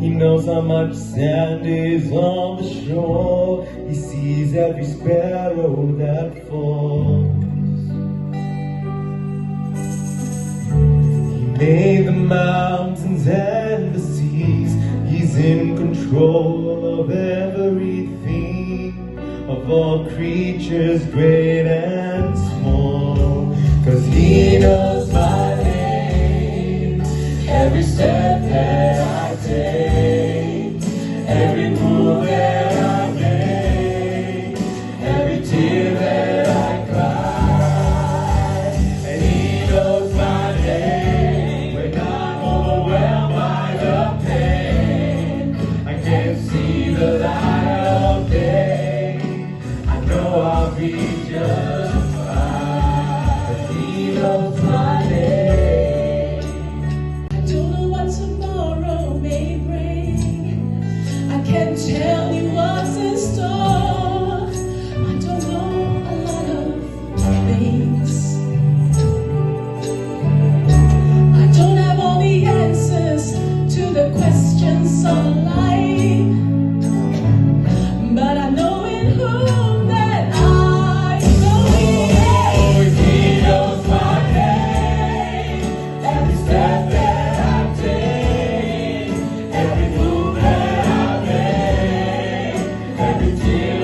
He knows how much sand is on the shore. He sees every sparrow that falls. He made the mountains and the seas. He's in control of everything, of all creatures great and small. 'Cause he knows my name, every step that I take, every move that I make, every tear that I cry. And he knows my name when I'm overwhelmed by the pain. I can't see the light of day, I know I'll be just fine. But he knows my name. Can't tell you what's in store. I don't know a lot of things. I don't have all the answers to the questions of life, but I know in whom that I believe. He knows my name, every step that I take, every move that I make, every tear